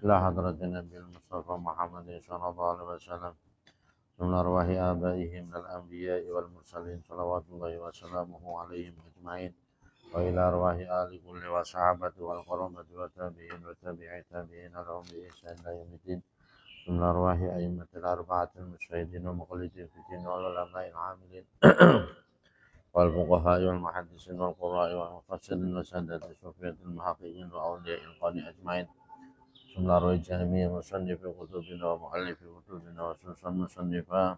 إلى حضرة النبي المصطفى محمد صلى الله عليه وسلم من أرواح آبائهم من الأنبياء والمرسلين صلوات الله وسلامه عليهم أجمعين وإلى أرواح آل كل وصحابة والقرابة والتابعين وتابعي التابعين لهم بإحسان إلى يوم الدين من أرواح أئمة الأربعة المجتهدين ومقلدين في الدين والعلماء العاملين والفقهاء والمحدثين والقراء والمفسرين وسادة الصوفية المحققين وأولياء القرن أجمعين ثم أرواح جميع مصنف كتبنا ومؤلف كتبنا وسلسل مصنفا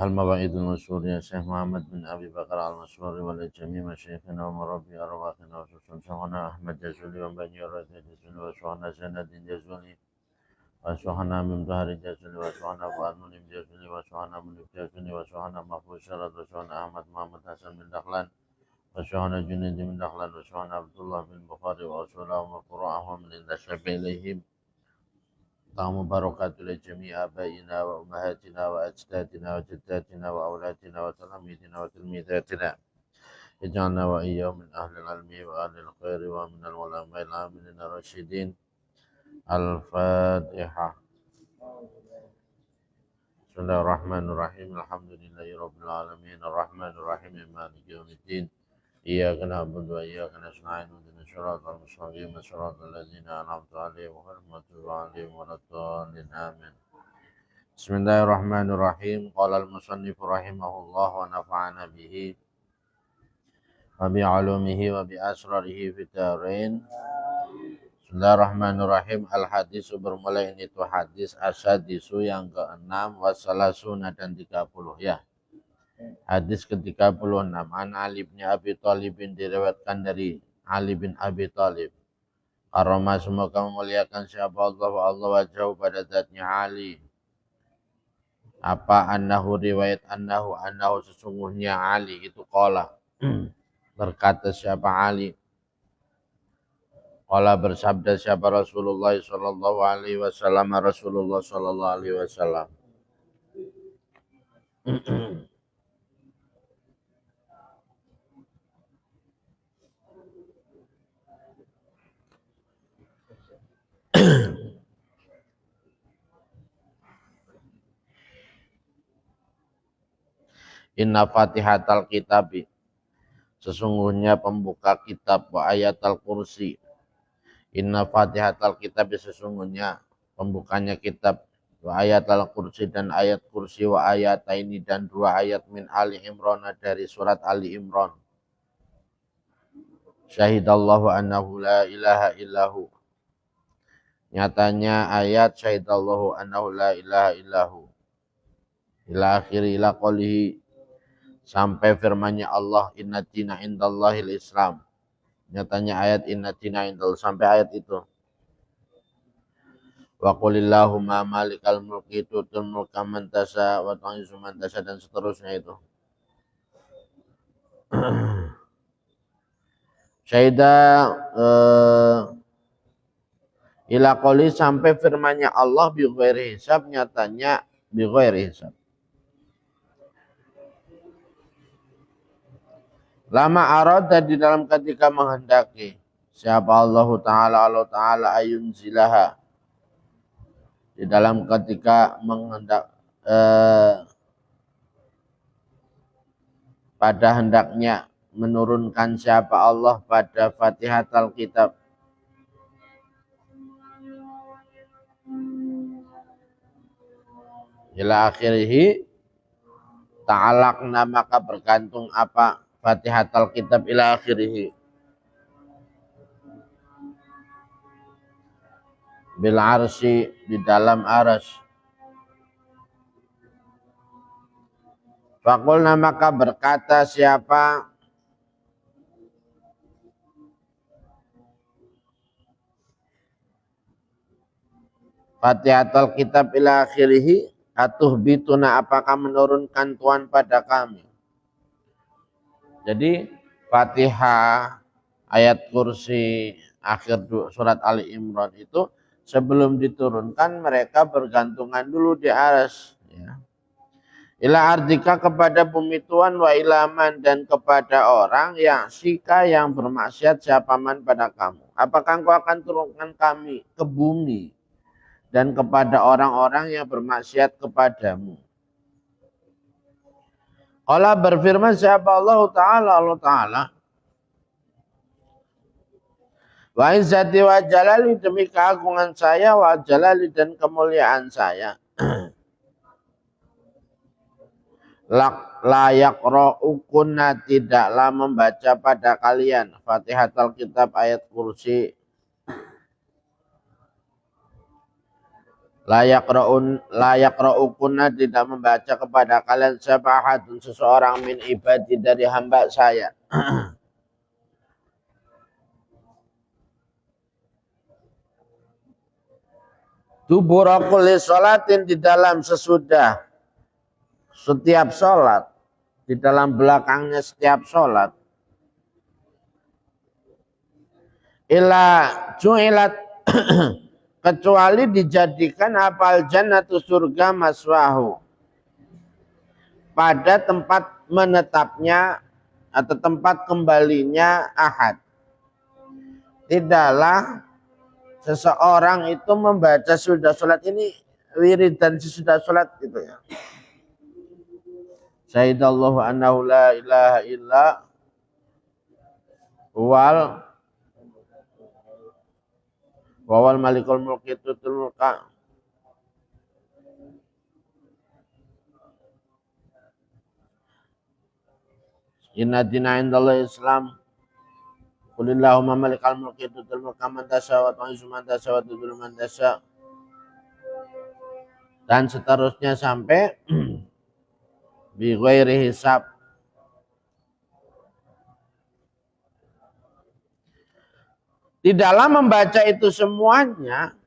المواعيد المشهور يا شيخ محمد بن أبي بكر المشهور ولجميع مشايخنا ومربي أرواحنا وسلسل شيخنا أحمد جزولي وبني رد جزولي وشيخنا سند جزولي وشيخنا من ظهر جزولي وشيخنا فؤاد منيب جزولي وشيخنا منيب جزولي وشيخنا محفوظ شرد وشيخنا أحمد محمد حسن بن دخلان وشيخنا جنيد بن دخلان وشيخنا عبد الله بن بخاري وأصولهم وفروعهم من انتسب إليهم اللهم بركات لجميع آبائنا وأمهاتنا وأجدادنا وجداتنا وأولادنا وتلاميذنا وتلميذاتنا اجعلنا وإياهم من أهل العلم وأهل الخير ومن العلماء العاملين الراشدين. الفاتحة. بسم الله الرحمن الرحيم. الحمد لله رب العالمين الرحمن الرحيم مالك يوم الدين إياك نعبد وإياك نستعين اهدنا الصراط المستقيم صراط الذين أنعمت عليهم غير المغضوب عليهم ولا الضالين آمين. بسم الله الرحمن الرحيم. قال المصنف رحمه الله ونفعنا به وبعلومه وبأسراره في الدارين. Bismillahirrahmanirrahim. Al-hadis bermulai ini tuh hadis asadisu yang ke-6 wasalasuna dan 30 ya. Hadis ke-36 an Ali bin Abi Thalib diriwayatkan dari Ali bin Abi Thalib. Karena semoga memuliakan siapa Allah wajah pada zatnya Ali. Apa annahu riwayat annahu sesungguhnya Ali itu qala. Berkata siapa Ali? Qala bersabda siapa Rasulullah sallallahu alaihi wasallam Rasulullah sallallahu alaihi wasallam. Inna fatihatal kitabi sesungguhnya pembuka kitab wa ayatal kursi. Inna fatihatal kitabi sesungguhnya pembukanya kitab wa ayatal kursi dan ayat kursi wa ayataini dan 2 ayat min Ali Imran dari surat Ali Imran. Syahidallahu annahu la ilaha illahu. Nyatanya ayat syahidallahu annahu la ilaha illahu. Ila akhiri ila qolihi sampai firmannya Allah inna dina indallahil Islam. Nyatanya ayat inna dina indallah sampai ayat itu. Wa qulillahumma malikal mulki tutul mulka man tasha wa tu'izzu man tasha dan seterusnya itu. Syahida ila qoli sampai firmannya Allah bi ghairi hisab nyatanya bi ghairi hisab. Lama arada di dalam ketika menghendaki siapa Allah Ta'ala ayun zilaha di dalam ketika menghendak pada hendaknya menurunkan siapa Allah pada Fatihatul Kitab ila akhirih ta'alaqna maka bergantung apa Fatihatul Kitab ila akhirih bil arsy di dalam arsy. Faqulna maka berkata siapa Fatihatul Kitab ila akhirih atuh bituna apakah menurunkan Tuhan pada kami. Jadi Fatihah, ayat kursi, akhir surat Ali Imran itu sebelum diturunkan mereka bergantungan dulu di arsy. Ya. Ila ardika kepada bumi Tuhan, wa ilaman dan kepada orang yang sika yang bermaksiat siapaman pada kamu. Apakah engkau akan turunkan kami ke bumi dan kepada orang-orang yang bermaksiat kepadamu? Allah berfirman siapa Allah Ta'ala. Wa izzati wa jalali demi keagungan saya, wa jalali dan kemuliaan saya. Layak ro'ukunna tidaklah membaca pada kalian Fatihatul Kitab ayat kursi. Layak ro'ukunna tidak membaca kepada kalian syafa'atun seseorang min ibadi dari hamba saya. Dubura kulli sholatin di dalam sesudah setiap sholat, di dalam belakangnya setiap sholat. Ila ju'ilat kecuali dijadikan apal jannatu surga maswahu pada tempat menetapnya atau tempat kembalinya ahad. Tidaklah seseorang itu membaca sudah sholat ini wirid dan sesudah sholat gitu ya. Syahidallahu annahu la ilaha illa wal malikul mulki tutul mulka. Inna dina indallahi Islam. Qulillahumma malikal mulki tutul mulka man tasya wa tu'izzu man tasya wa tudhillu man tasya. Dan seterusnya sampai bi ghairi hisab. Di dalam membaca itu semuanya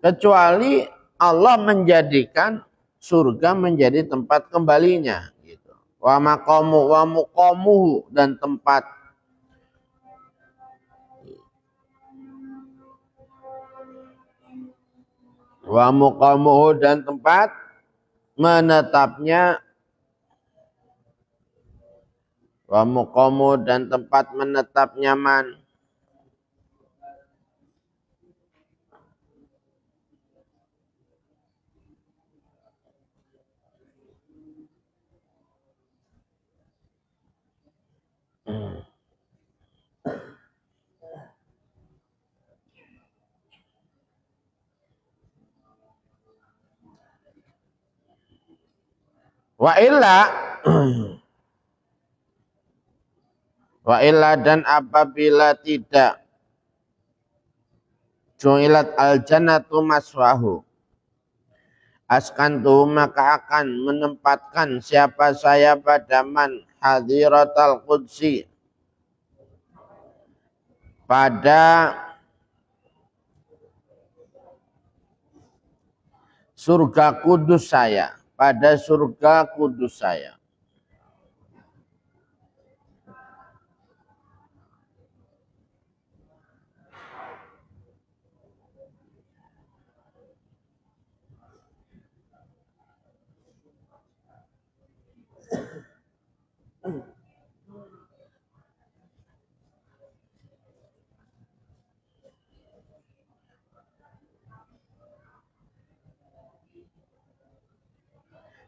kecuali Allah menjadikan surga menjadi tempat kembalinya gitu. Wa maqamu wa muqamuhu dan tempat wa muqamuhu dan tempat menetapnya, wa muqamu dan tempat menetap nyaman. Wa illa dan apabila tidak ju'ilat al jannatu maswahu askantu maka akan menempatkan siapa saya pada man hadiratal qudsi pada surga kudus saya, pada surga kudus saya.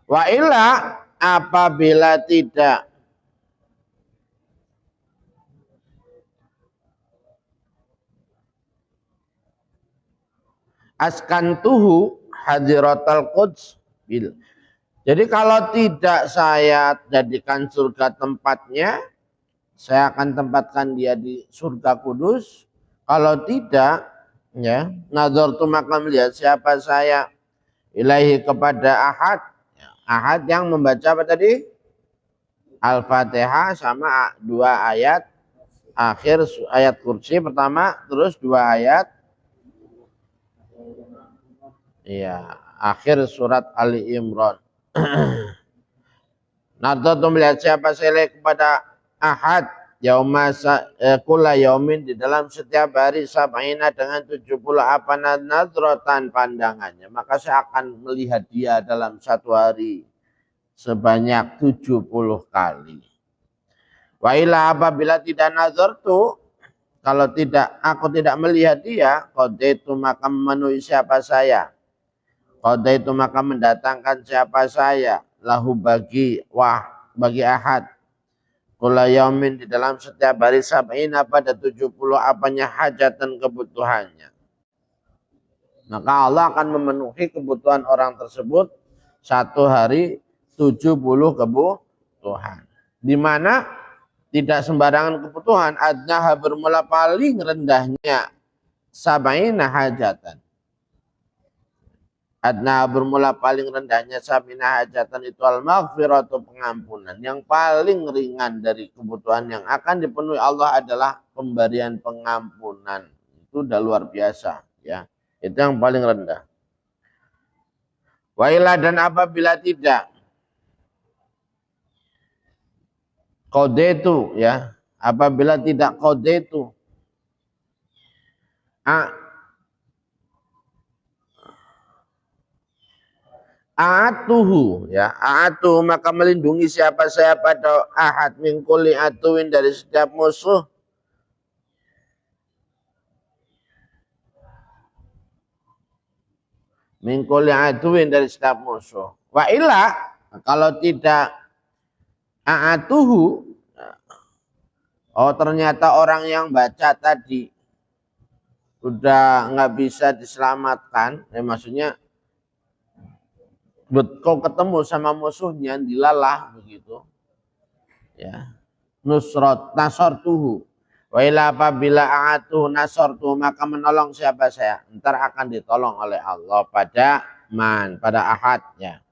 Wa illa apabila tidak askantuhu hadiratal quds bil. Jadi kalau tidak saya jadikan surga tempatnya, saya akan tempatkan dia di surga kudus. Kalau tidak, ya, nazartu maka melihat siapa saya ilahi kepada ahad. Ahad yang membaca apa tadi? Al-Fatihah sama 2 ayat akhir ayat kursi pertama, terus 2 ayat ya akhir surat Ali Imran. Nazartu melihat siapa saya kepada ahad kula yaumin di dalam setiap hari sab'ina dengan 70 apa nadrotan pandangannya. Maka saya akan melihat dia dalam satu hari sebanyak 70 kali. Wa ila apabila tidak nazartu, kalau tidak aku tidak melihat dia, qadaitu maka memenuhi siapa saya. Qadaitu maka mendatangkan siapa saya, lahu bagi ahad. Kula yaumin di dalam setiap hari sab'ina pada 70 apanya hajatan kebutuhannya. Maka Allah akan memenuhi kebutuhan orang tersebut satu hari 70 kebutuhan. Di mana tidak sembarangan kebutuhan, adnaha bermula paling rendahnya sab'ina hajatan. Adna bermula paling rendahnya sabina hajatan itu al-maghfiratu pengampunan. Yang paling ringan dari kebutuhan yang akan dipenuhi Allah adalah pemberian pengampunan. Itu udah luar biasa ya. Itu yang paling rendah. Wa ila dan apabila tidak qadaitu ya, apabila tidak qadaitu atuhu ya, atuhu maka melindungi siapa saya pada ahad min kulli atuwin dari setiap musuh. Min kulli atuwin dari setiap musuh. Wa illa kalau tidak atuhu, oh ternyata orang yang baca tadi udah nggak bisa diselamatkan, maksudnya kau ketemu sama musuhnya dilalah begitu ya, nusrat nasortuhu wa ila apabila a'atuhu nasortuhu maka menolong siapa saya, ntar akan ditolong oleh Allah pada pada ahadnya.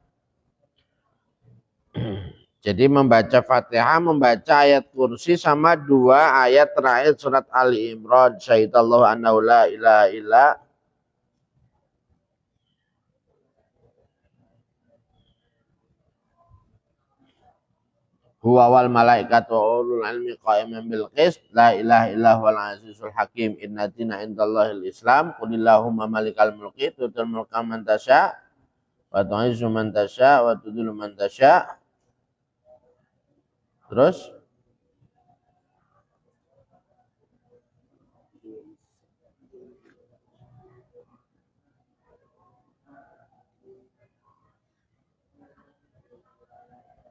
Jadi membaca Fatihah, membaca ayat kursi sama dua ayat terakhir surat Ali Imran, syahidallahu annahu la ilaha illa huwa wal malaikatu ulul ilmi qa'iman bil qist la ilaha illa huwal azizul hakim inna dina indallahil islam qulillahumma malikal mulki tutul mulka man tasya wa tu'izzu man tasya wa tudhillu man tasya. Terus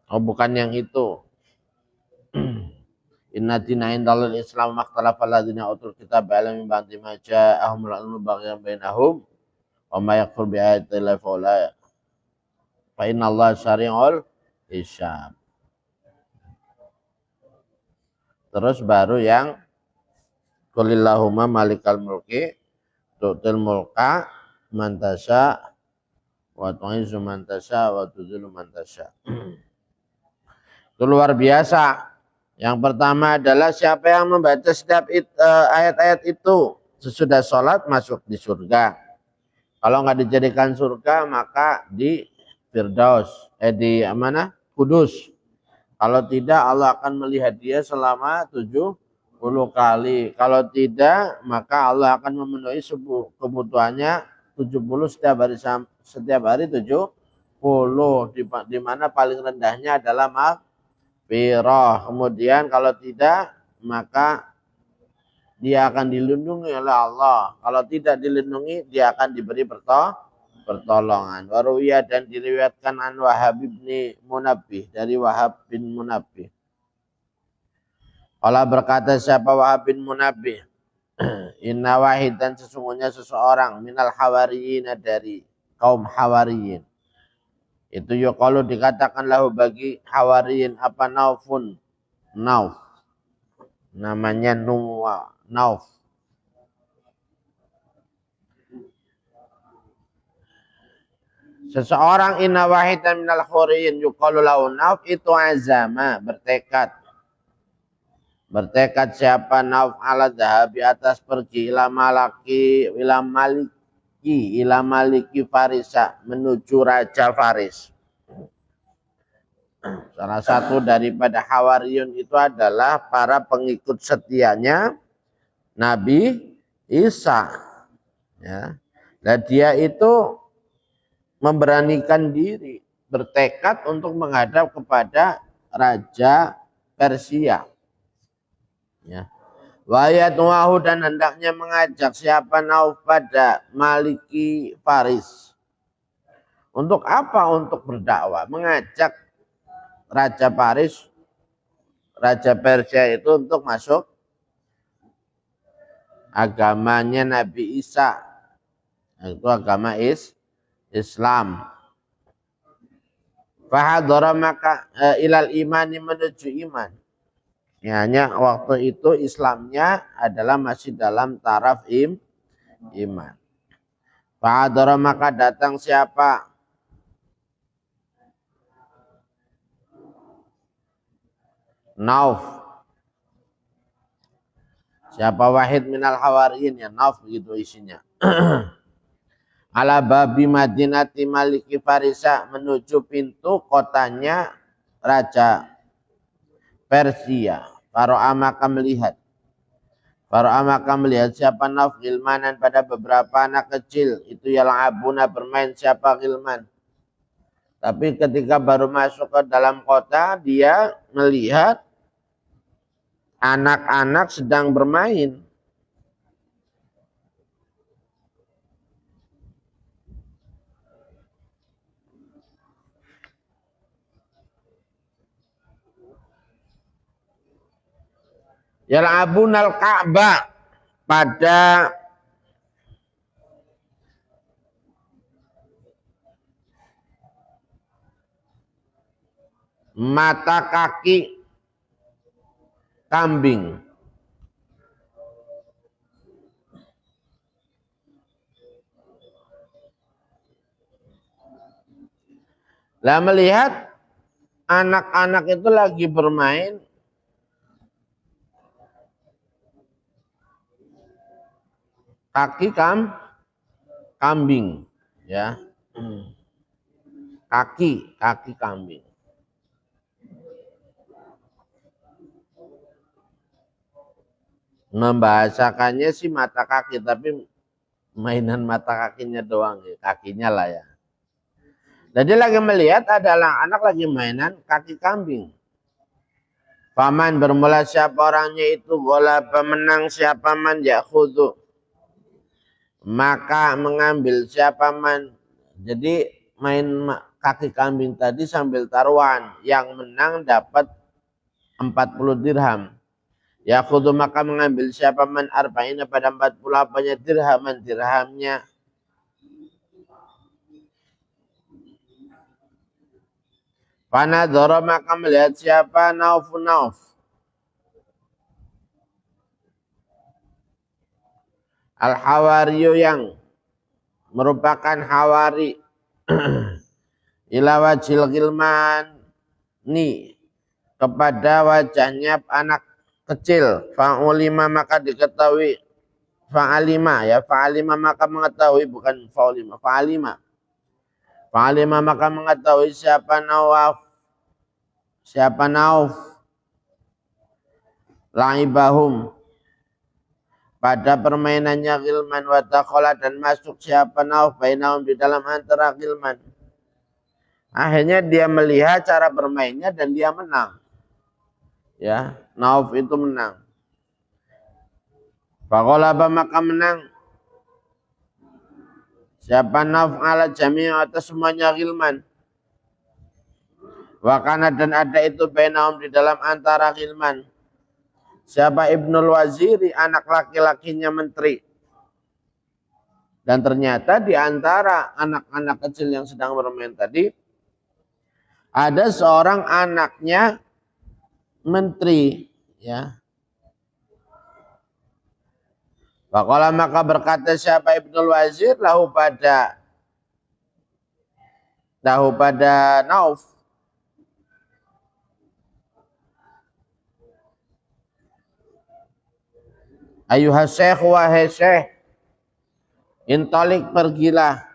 oh bukan yang itu. Inna dina indallahil islam makhtalafa alladziina utul kitaba illa min ba'di ma ja'ahumul ilmu baghyan bainahum wa may yakfur bi ayati llahi fa innallaha syari'ul hisab. Terus baru yang qulillahumma malikal mulki tu'til mulka man tasya wa tu'izzu man tasya wa tudhillu man tasya. Itu luar biasa. Yang pertama adalah siapa yang membaca setiap ayat-ayat itu sesudah sholat masuk di surga. Kalau nggak dijadikan surga maka di Firdaus, di mana? Kudus. Kalau tidak Allah akan melihat dia selama 70 kali. Kalau tidak maka Allah akan memenuhi kebutuhannya 70 setiap hari 70. Di mana paling rendahnya adalah maghfirah. Kemudian kalau tidak maka dia akan dilindungi oleh Allah. Kalau tidak dilindungi dia akan diberi pertolongan. Waruwiyah dan diriwayatkan an Wahab bin Munabbih dari Wahab bin Munabbih. Allah berkata siapa Wahab bin Munabbih, inna wahidan sesungguhnya seseorang minal hawariyin dari kaum hawariyin. Itu yuqalu dikatakan lahu bagi hawariyin apa naufun, nauf. Namanya nauf. Seseorang inna wahidan minal hawariyin yuqalu lahu nauf itu azama, bertekad. Bertekad siapa nauf ala dhahabi atas pergi ila maliki Farisa menuju Raja Faris. Salah satu daripada Hawariyun itu adalah para pengikut setianya Nabi Isa. Ya. Dan dia itu memberanikan diri, bertekad untuk menghadap kepada Raja Persia. Ya. Wayatwahu dan hendaknya mengajak siapa Nauf pada Maliki Faris. Untuk apa? Untuk berdakwah, mengajak Raja Paris, Raja Persia itu untuk masuk agamanya Nabi Isa, itu agama Islam. Fahadhara maka ilal imani menuju iman. Ya, hanya waktu itu Islamnya adalah masih dalam taraf iman. Fahadhara maka datang siapa? Nauf. Siapa wahid minal hawariyin ya Nauf begitu isinya. Ala babi Madinati Maliki Farisa menuju pintu kotanya Raja Persia. Faro'a maka melihat. Faro'a maka melihat siapa Nauf gilmanan pada beberapa anak kecil. Itu yang abuna bermain siapa gilman. Tapi ketika baru masuk ke dalam kota dia melihat anak-anak sedang bermain. Yal'abunal Ka'bah pada mata kaki kambing. Lah melihat anak-anak itu lagi bermain kaki kambing, ya, kaki kambing. Membahasakannya sih mata kaki, tapi mainan mata kakinya doang, ya. Kakinya lah ya. Jadi lagi melihat adalah anak lagi mainan kaki kambing. Paman bermula siapa orangnya itu, gola pemenang siapa man yakhudu. Maka mengambil siapa man. Jadi main kaki kambing tadi sambil taruhan. Yang menang dapat 40 dirham. Yakhudu maka mengambil siapa man arba'ina pada 48 dirhaman dirhamnya. Panadhara maka melihat siapa Nauf. Al-Hawariyu yang merupakan Hawari. Ila wajil gilman ni kepada wajahnya anak kecil. Fa'ulima maka diketahui. Fa'alima ya. Fa'alima maka mengetahui. Bukan fa'ulima. Fa'alima maka mengetahui siapa Nauf. La'ibahum. Pada permainannya gilman wa dakhala dan masuk siapa Nauf bainahum di dalam antara gilman. Akhirnya dia melihat cara bermainnya dan dia menang. Ya, Nauf itu menang. Faqalaba maka menang. Siapa Nauf ala jami'a atas semuanya gilman. Wakana dan ada itu bainahum di dalam antara gilman. Siapa Ibnul Waziri, anak laki-lakinya menteri. Dan ternyata di antara anak-anak kecil yang sedang bermain tadi, ada seorang anaknya menteri. Ya. Faqala maka berkata siapa Ibnul Wazir lahu pada Nauf. Ayuhas syekh wahai syekh. Intalik pergilah.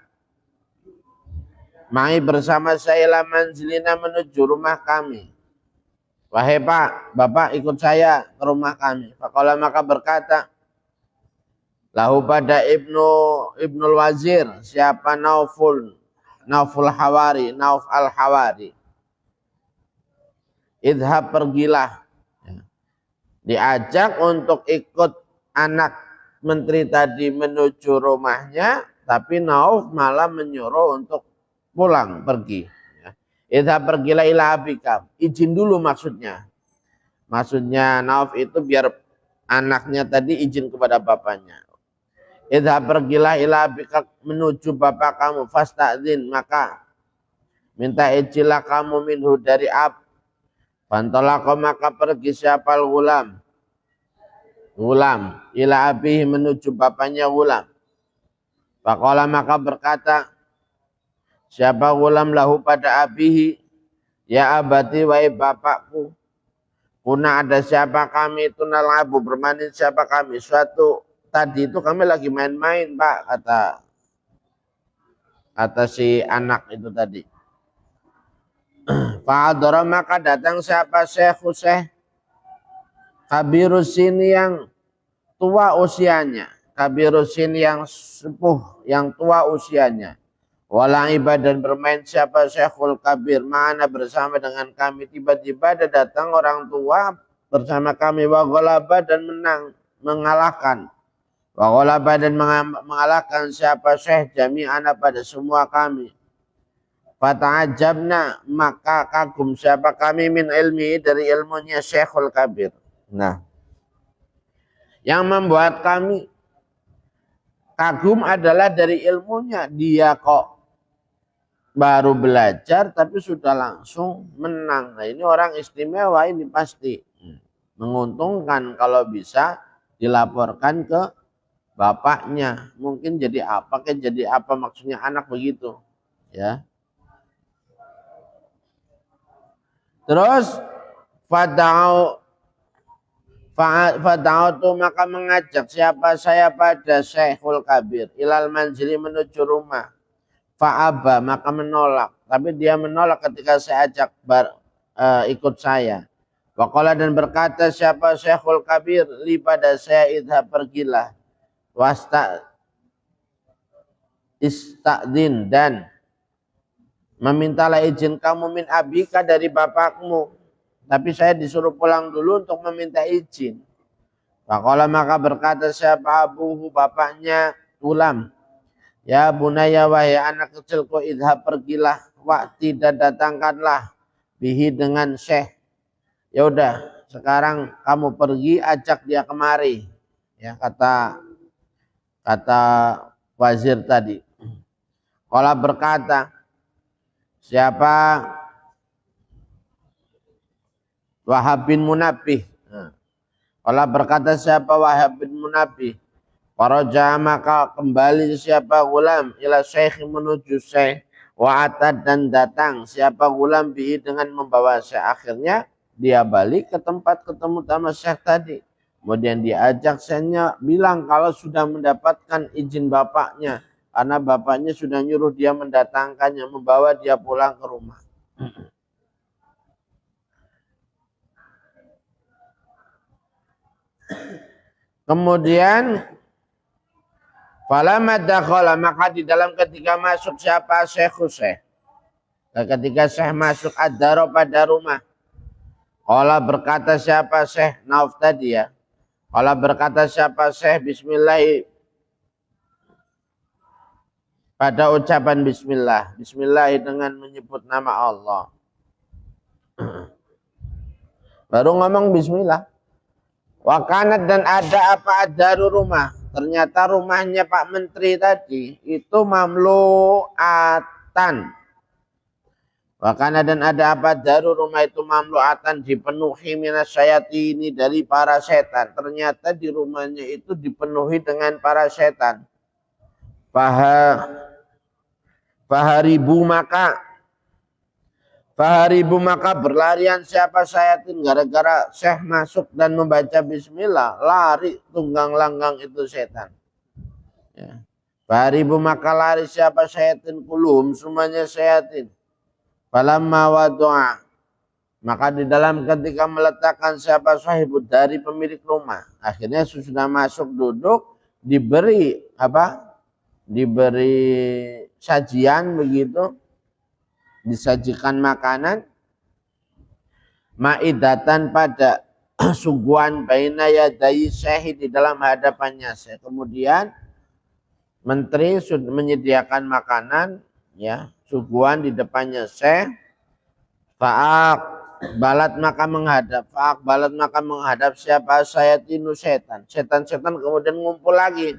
Mai bersama saya ila manzilina menuju rumah kami. Wahai Pak, Bapak ikut saya ke rumah kami. Faqala maka berkata, lahu pada Ibnul Wazir, siapa Nauful Hawari, Nauf al-Hawari. Idhab pergilah. Diajak untuk ikut anak menteri tadi menuju rumahnya, tapi Nauf malah menyuruh untuk pulang, pergi. Idhab pergilah ila abika. Izin dulu maksudnya. Maksudnya Nauf itu biar anaknya tadi izin kepada bapaknya. Idhab pergilah ila abika menuju bapak kamu. Fasta'zin, maka minta izinlah kamu minhu dari ab. Fantolako maka pergi siapal gulam. Gulam ila abihi menuju bapaknya gulam. Faqala maka berkata siapa gulam lahu pada abihi, ya abati wahai bapakku, kuna ada siapa kami itu nalabu bermain siapa kami. Suatu tadi itu kami lagi main-main Pak, kata si anak itu tadi. Fa'adara maka datang siapa Syekh Kabirusin yang tua usianya. Kabirusin yang sepuh, yang tua usianya. Wala'iba dan bermain siapa Syekhul Kabir. Mana bersama dengan kami. Tiba-tiba ada datang orang tua bersama kami. Wa ghalaba dan mengalahkan. Wa ghalaba dan mengalahkan siapa Syekh jami'ana pada semua kami. Fata'ajabna maka kagum siapa kami min ilmi dari ilmunya Syekhul Kabir. Nah, yang membuat kami kagum adalah dari ilmunya. Dia kok baru belajar tapi sudah langsung menang. Nah, ini orang istimewa ini pasti. Menguntungkan kalau bisa dilaporkan ke bapaknya. Mungkin jadi apa, maksudnya anak begitu. Ya. Terus fada'utu maka mengajak siapa saya pada Syekhul Kabir ilal manzili menuju rumah. Fa'aba maka menolak, tapi dia menolak ketika saya ajak ikut saya. Waqala dan berkata siapa Syekhul Kabir li pada saya idhab pergilah. Wasta istadzin dan memintalah izin kamu min abika dari bapakmu. Tapi saya disuruh pulang dulu untuk meminta izin. Faqala maka berkata siapa abuhu bapaknya Ulam. Ya bunaya wahai anak kecilku idhab pergilah. Wakti dan datangkanlah bihi dengan Syekh. Ya udah sekarang kamu pergi ajak dia kemari. Ya kata wazir tadi. Qala berkata siapa Wahab bin Munabbih. Allah berkata siapa Wahab bin Munabbih. Faraja maka kembali siapa gulam ila syekh menuju syekh. Wa'atad dan datang siapa gulam bihi dengan membawa syekh. Akhirnya dia balik ke tempat ketemu sama syekh tadi. Kemudian diajak syekhnya bilang kalau sudah mendapatkan izin bapaknya. Karena bapaknya sudah nyuruh dia mendatangkannya, membawa dia pulang ke rumah. Kemudian falamma dakhala maka di dalam ketika masuk siapa Syekh. Ketika Syekh masuk ad-daro pada rumah. Qala berkata siapa Syekh Nauf tadi ya. Qala berkata siapa Syekh bismillah. Pada ucapan bismillah. Bismillah dengan menyebut nama Allah. Baru ngomong bismillah. Wakanat dan ada apa adaru rumah. Ternyata rumahnya Pak Menteri tadi itu mamluatan. Wakanat dan ada apa adaru rumah itu mamluatan dipenuhi minas syayatini dari para setan. Ternyata di rumahnya itu dipenuhi dengan para setan. Faharibu maka berlarian siapa syayatin gara-gara Syekh masuk dan membaca bismillah, lari tunggang langgang itu setan. Ya. Faribu maka lari siapa syaitin kulum semuanya syaitin. Falamma wadu'a maka di dalam ketika meletakkan siapa sahibud dari pemilik rumah. Akhirnya sudah masuk duduk diberi apa? Diberi sajian begitu. Disajikan makanan. Ma'idatan pada suguhan baina yadayi syahid di dalam hadapannya. Kemudian menteri sudah menyediakan makanan, ya, suguhan di depannya Syekh. Fa'ak balat maka menghadap siapa sayatinu setan. Setan-setan kemudian ngumpul lagi.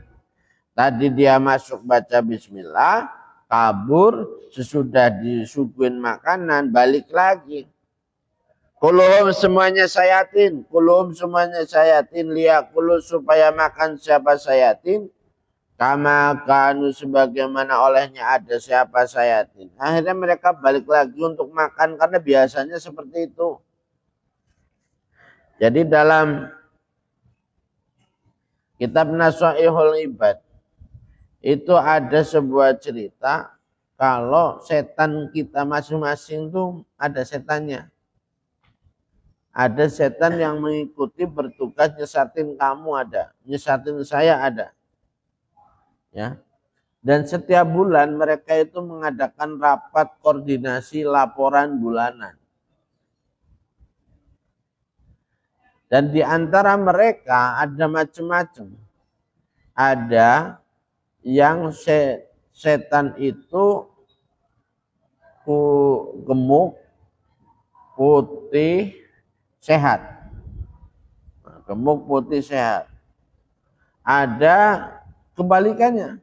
Tadi dia masuk baca bismillah, kabur, sesudah disuguhin makanan balik lagi. Kulum semuanya sayatin, liyakulu supaya makan siapa sayatin. Kama kanu sebagaimana olehnya ada siapa sayatin. Akhirnya mereka balik lagi untuk makan karena biasanya seperti itu. Jadi dalam kitab Nasaihul Ibad itu ada sebuah cerita kalau setan kita masing-masing tuh ada setannya. Ada setan yang mengikuti bertugas nyesatin kamu ada, nyesatin saya ada. Ya. Dan setiap bulan mereka itu mengadakan rapat koordinasi laporan bulanan. Dan di antara mereka ada macam-macam. Ada yang setan itu gemuk, putih, sehat. Gemuk, putih, sehat. Ada kebalikannya,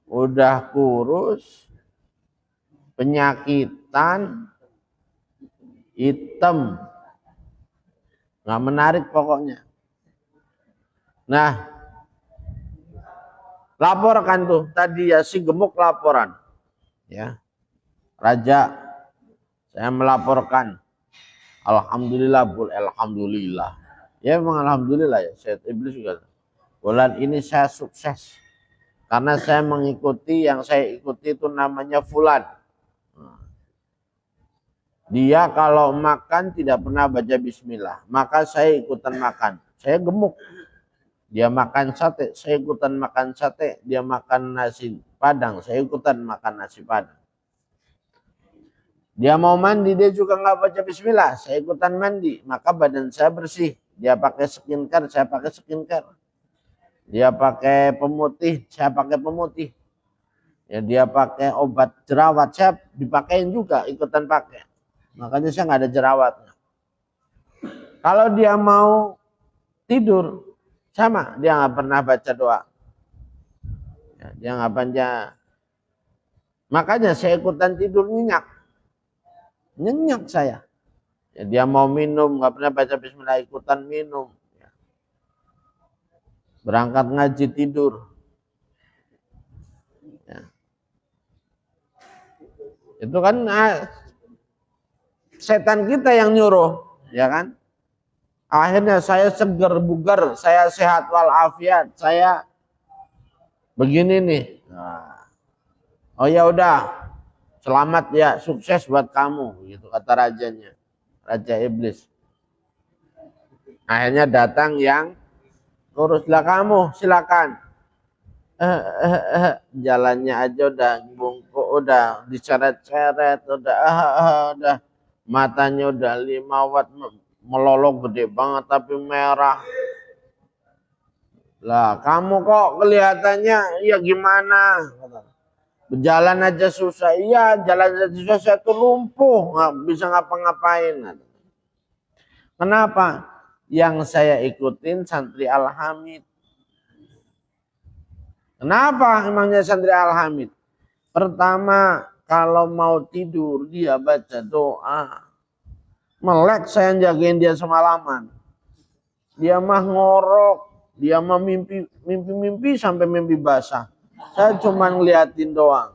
udah kurus, penyakitan, hitam, nggak menarik pokoknya. Nah, laporkan tuh tadi ya si gemuk laporan, ya Raja, saya melaporkan, alhamdulillah, alhamdulillah, ya memang alhamdulillah ya, Syed Iblis juga. Bulan ini saya sukses karena saya mengikuti yang saya ikuti itu namanya Fulan. Dia kalau makan tidak pernah baca bismillah, maka saya ikutan makan. Saya gemuk. Dia makan sate, saya ikutan makan sate. Dia makan nasi padang, saya ikutan makan nasi padang. Dia mau mandi, dia juga nggak baca bismillah, saya ikutan mandi. Maka badan saya bersih. Dia pakai skincare, saya pakai skincare. Dia pakai pemutih, saya pakai pemutih. Ya, dia pakai obat jerawat, saya dipakein juga, ikutan pakai. Makanya saya nggak ada jerawatnya. Kalau dia mau tidur, sama, dia nggak pernah baca doa. Ya, dia nggak baca. Makanya saya ikutan tidur nyenyak. Nyenyak saya. Ya, dia mau minum, nggak pernah baca bismillah, ikutan minum. Berangkat ngaji tidur. Ya. Itu kan setan kita yang nyuruh, ya kan? Akhirnya saya seger bugar, saya sehat walafiat, saya begini nih. Nah. Oh ya udah, selamat ya, sukses buat kamu, gitu kata rajanya, Raja Iblis. Akhirnya datang yang uruslah kamu, silakan. Jalannya aja udah bungkuk, udah diseret-seret, udah matanya udah 5 watt melolong gede banget tapi merah. Lah kamu kok kelihatannya ya gimana? Berjalan aja susah. Iya, jalan aja susah, saya tuh lumpuh, nggak bisa ngapa-ngapain. Kenapa? Yang saya ikutin santri Al-Hamid. Kenapa emangnya santri Al-Hamid? Pertama, kalau mau tidur dia baca doa. Melek saya jagain dia semalaman. Dia mah ngorok, dia mah mimpi sampai mimpi basah. Saya cuma ngeliatin doang.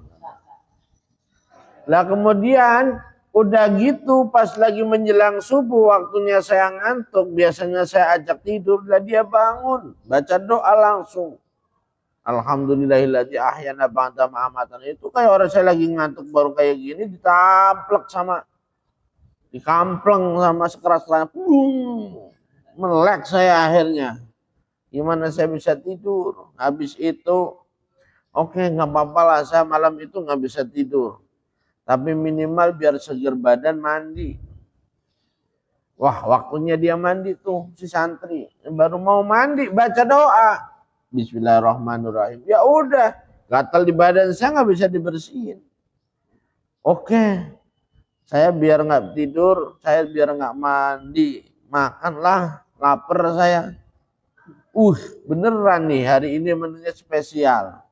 Lah kemudian udah gitu pas lagi menjelang subuh waktunya saya ngantuk, biasanya saya ajak tidur, lah dia bangun, baca doa langsung. Alhamdulillahilladzi ahyana ba'da ma amatan. Itu kayak orang saya lagi ngantuk baru kayak gini dikampleng sama sekeras-kerasnya. Melek saya akhirnya. Gimana saya bisa tidur? Habis itu oke, nggak apa-apa lah, saya malam itu nggak bisa tidur. Tapi minimal biar seger badan mandi. Wah, waktunya dia mandi tuh, si santri. Baru mau mandi, baca doa. Bismillahirrahmanirrahim. Ya udah, gatal di badan saya nggak bisa dibersihin. Oke, saya biar nggak tidur, saya biar nggak mandi. Makanlah, lapar saya. Beneran nih, hari ini menunya spesial.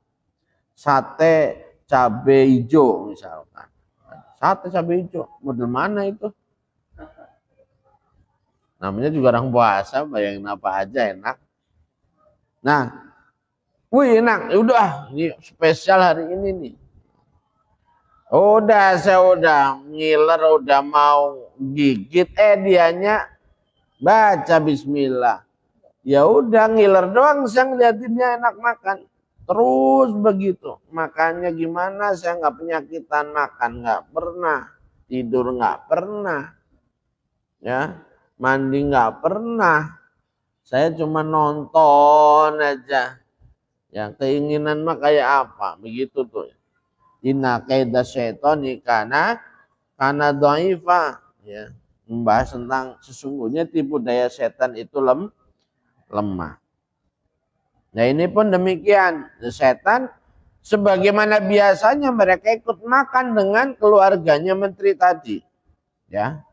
Sate cabai hijau misalkan. Sate cabai hijau, model mana itu? Namanya juga orang puasa, bayangin apa aja enak. Nah, enak. Udah, ini spesial hari ini nih. Saya udah ngiler, udah mau gigit, dianya baca bismillah. Ya udah ngiler doang, saya ngeliatinnya enak makan. Terus begitu. Makanya gimana, saya nggak penyakitan, makan nggak pernah, tidur nggak pernah, ya, mandi nggak pernah. Saya cuma nonton aja. Ya, keinginan mah kayak apa? Begitu tuh. Inna kaida syaitani kana dhaifa. Ya, membahas tentang sesungguhnya tipu daya setan itu lemah. Nah, ini pun demikian. Setan sebagaimana biasanya mereka ikut makan dengan keluarganya menteri tadi. Ya.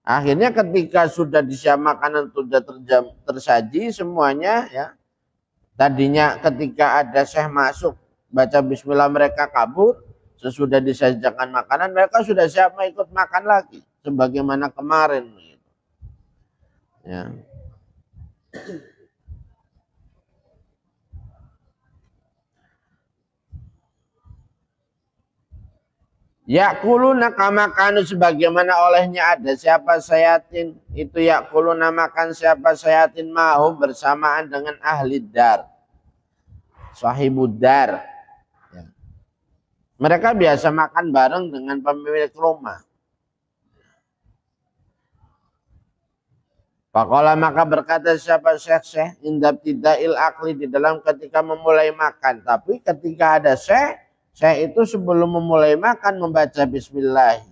Akhirnya ketika sudah disiap makanan, sudah tersaji semuanya, ya. Tadinya ketika ada syekh masuk baca bismillah mereka kabur, sesudah disajikan makanan mereka sudah siap ikut makan lagi sebagaimana kemarin. Ya. Yakuluna kama kanu sebagaimana olehnya ada siapa sayatin itu yakuluna makan siapa sayatin mahum bersamaan dengan ahli dar, sahibud dar. Ya. Mereka biasa makan bareng dengan pemilik rumah. Faqala maka berkata siapa syekh indab tidail akli di dalam ketika memulai makan, tapi ketika ada syekh itu sebelum memulai makan membaca bismillah.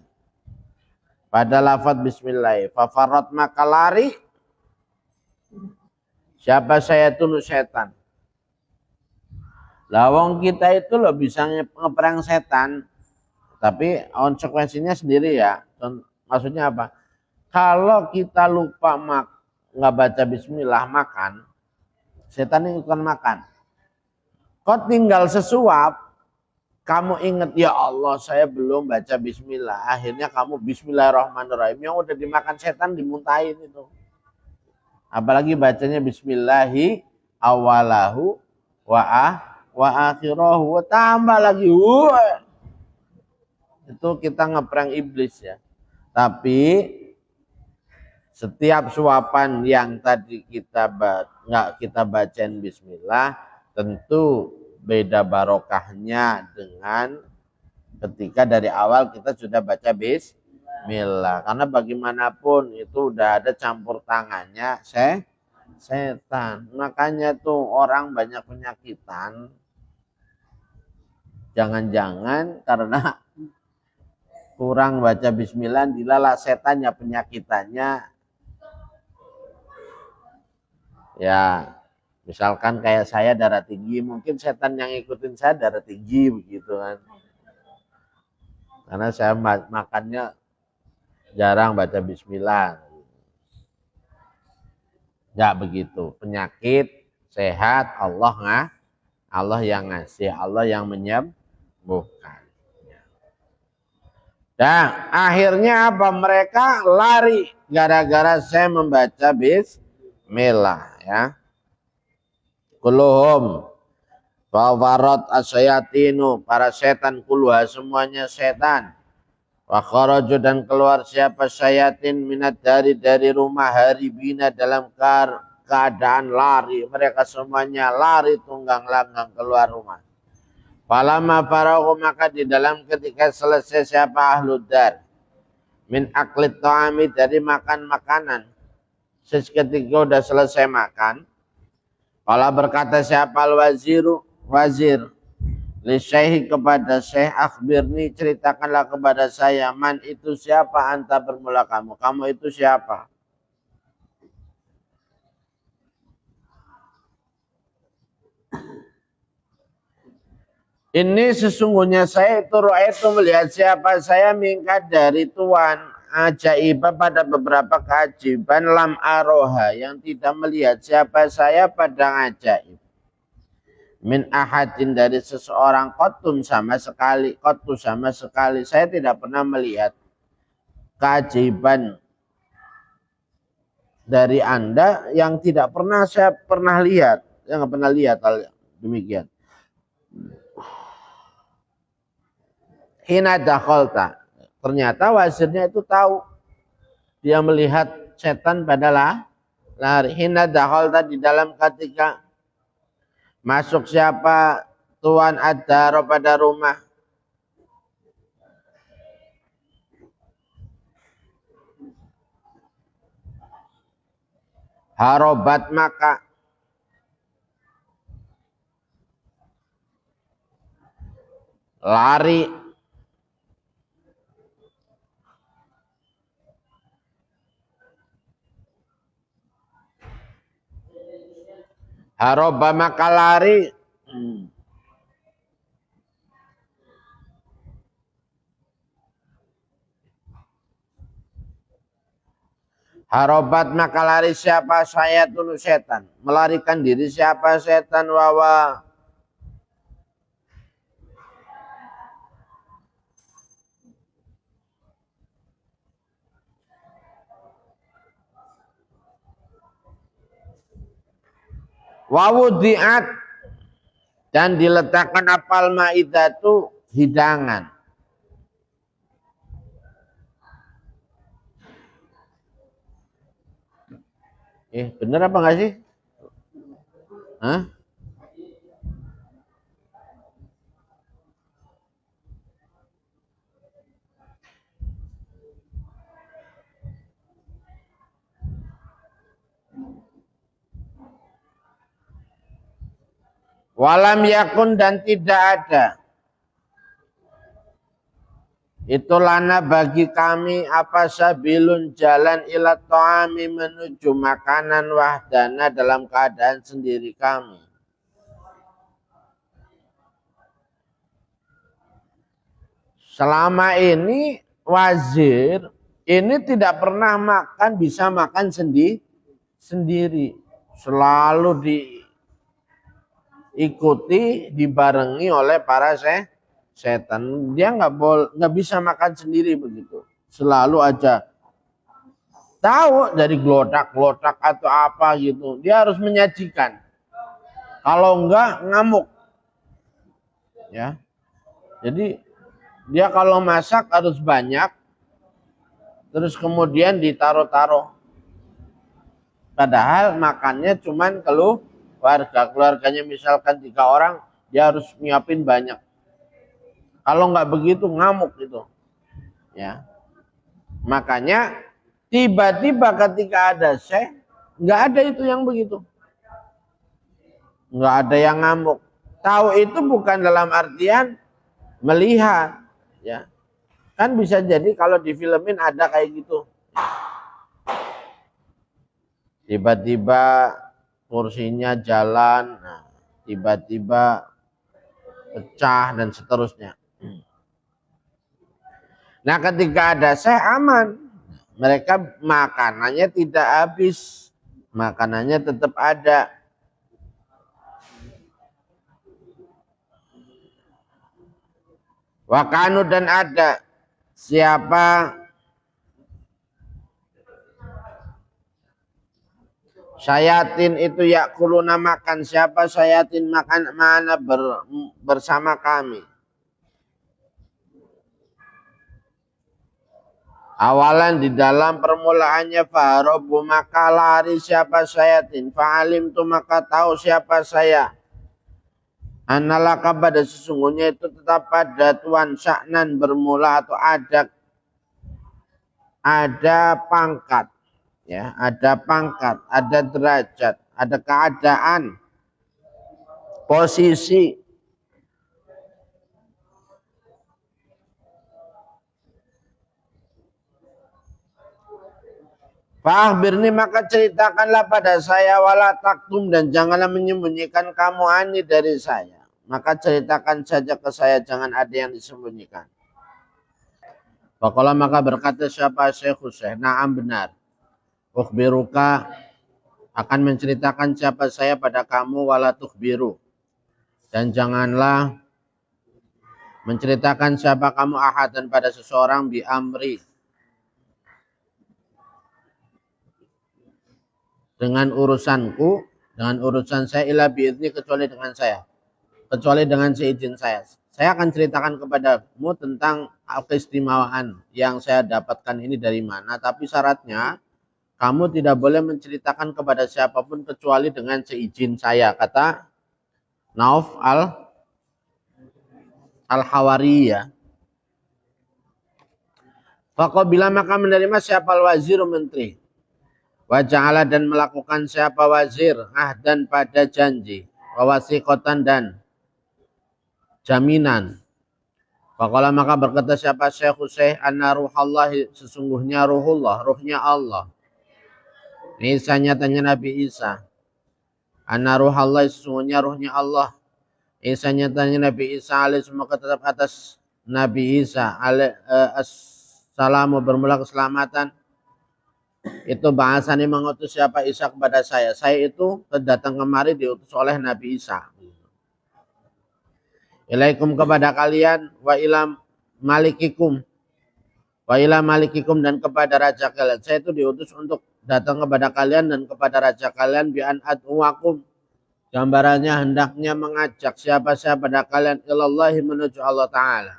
Pada lafaz bismillah. Fafarat maka lari. Siapa saya tunu setan. Lawang kita itu loh bisa ngeperang setan. Tapi konsekuensinya sendiri ya. Maksudnya apa? Kalau kita lupa nggak baca bismillah makan. Setan ikutan makan. Kau tinggal sesuap. Kamu ingat, ya Allah saya belum baca bismillah. Akhirnya kamu bismillahirrahmanirrahim. Yang udah dimakan setan dimuntahin itu. Apalagi bacanya bismillahi awalahu wa akhirahu. Tambah lagi. Itu kita ngeprank iblis ya. Tapi setiap suapan yang tadi nggak kita bacain bismillah, tentu beda barokahnya dengan ketika dari awal kita sudah baca bismillah. Karena bagaimanapun itu udah ada campur tangannya setan. Makanya tuh orang banyak penyakitan. Jangan-jangan karena kurang baca bismillah dilala setannya penyakitannya. Ya, misalkan kayak saya darah tinggi, mungkin setan yang ikutin saya darah tinggi begitu kan. Karena saya makannya jarang baca bismillah. Enggak begitu. Penyakit sehat Allah yang ngasih, Allah yang menyembuhkan. Dan akhirnya apa? Mereka lari gara-gara saya membaca bismillah ya. Kulluhum fawarat asyayatinu, para setan kulluha semuanya setan. Wa kharaju dan keluar siapa syayatin minat dari rumah haribina dalam keadaan lari. Mereka semuanya lari tunggang langgang keluar rumah. Falamma faraghu, maka di dalam ketika selesai siapa ahlud dar min aklit ta'ami, dari makan makanan, seketika udah selesai makan, kalau berkata siapa al-waziru, wazir, li syekh, kepada syekh, akhbirni, ceritakanlah kepada saya, man itu siapa, anta bermula kamu itu siapa. Ini sesungguhnya saya itu melihat siapa saya mingkat dari tuan ajaib pada beberapa keajaiban lam aroha, yang tidak melihat siapa saya pada ajaib. Min ahadin, dari seseorang, kotun sama sekali, saya tidak pernah melihat keajaiban dari Anda yang tidak pernah saya pernah lihat, yang nggak pernah lihat hal demikian. Hina dakhalta, ternyata wazirnya itu tahu, dia melihat setan pada lari. Hina dakhalta, di dalam ketika masuk siapa tuan ad-dar, pada rumah. Harobat, maka lari haroba, maka lari harobat, maka lari siapa saya tunu setan, melarikan diri siapa setan, wawa wawudiat, dan diletakkan apal maidatu, hidangan. Bener apa enggak sih? Hah? Walam yakun, dan tidak ada itu lana bagi kami apa sabilun, jalan ila ta'ami, menuju makanan, wahdana, dalam keadaan sendiri kami. Selama ini wazir ini tidak pernah makan, bisa makan sendiri. Selalu diikuti, dibarengi oleh para setan. Dia nggak bisa makan sendiri begitu. Selalu aja tahu dari gelodak-gelodak atau apa gitu. Dia harus menyajikan. Kalau enggak ngamuk. Ya. Jadi dia kalau masak harus banyak. Terus kemudian ditaruh-taruh. Padahal makannya cuman keluarganya misalkan 3 orang, dia harus nyiapin banyak. Kalau nggak begitu ngamuk itu, ya. Makanya tiba-tiba ketika ada syekh, nggak ada itu yang begitu, nggak ada yang ngamuk. Tahu itu bukan dalam artian melihat, ya. Kan bisa jadi kalau di filmin ada kayak gitu. Tiba-tiba kursinya jalan, tiba-tiba pecah dan seterusnya. Nah, ketika ada syekh aman, mereka makanannya tidak habis, makanannya tetap ada. Wakanu, dan ada siapa syayatin itu yakuluna, makan siapa syayatin makan mana bersama kami. Awalan di dalam permulaannya faharobu maka lari siapa sayatin. Fa'alim tu maka tahu siapa saya. Analaka pada sesungguhnya itu tetap pada Tuhan sya'nan bermula atau ada pangkat. Ya, ada pangkat, ada derajat, ada keadaan, posisi. Fahbirni maka ceritakanlah pada saya wala taktum dan janganlah menyembunyikan kamu ani dari saya. Maka ceritakan saja ke saya, jangan ada yang disembunyikan. Faqala maka berkata siapa Syekh Husain, na'am benar. Ukhbiruka akan menceritakan siapa saya pada kamu wala tukhbiru. Dan janganlah menceritakan siapa kamu ahadan pada seseorang bi amri. Dengan urusanku, dengan urusan saya ila biizni kecuali dengan saya. Kecuali dengan seizin saya. Saya akan ceritakan kepadamu tentang keistimewaan yang saya dapatkan ini dari mana. Tapi syaratnya, kamu tidak boleh menceritakan kepada siapapun kecuali dengan seizin saya. Kata Nauf al-Hawari ya. Faqabila maka menerima siapa wazir menteri. Waja'ala dan melakukan siapa wazir ahdan pada janji. Wawasiqatan dan jaminan. Faqala maka berkata siapa Syekh Husain anna ruhallah sesungguhnya ruhullah, ruhnya Allah. Isa nyatanya Nabi Isa. Anna ruhallah sesungguhnya ruhnya Allah. Isa nyatanya Nabi Isa alaihi semoga tetap atas Nabi Isa assalamu bermula keselamatan. Itu bahasanya mengutus siapa Isa kepada saya. Saya itu datang kemari diutus oleh Nabi Isa. Ilaikum kepada kalian wa ila malikikum. Wa ila malikikum dan kepada raja kalian. Saya itu diutus untuk datang kepada kalian dan kepada raja kalian bi an ad'uwakum. Gambarannya hendaknya mengajak siapa-siapa pada kalian ilallahi menuju Allah Ta'ala.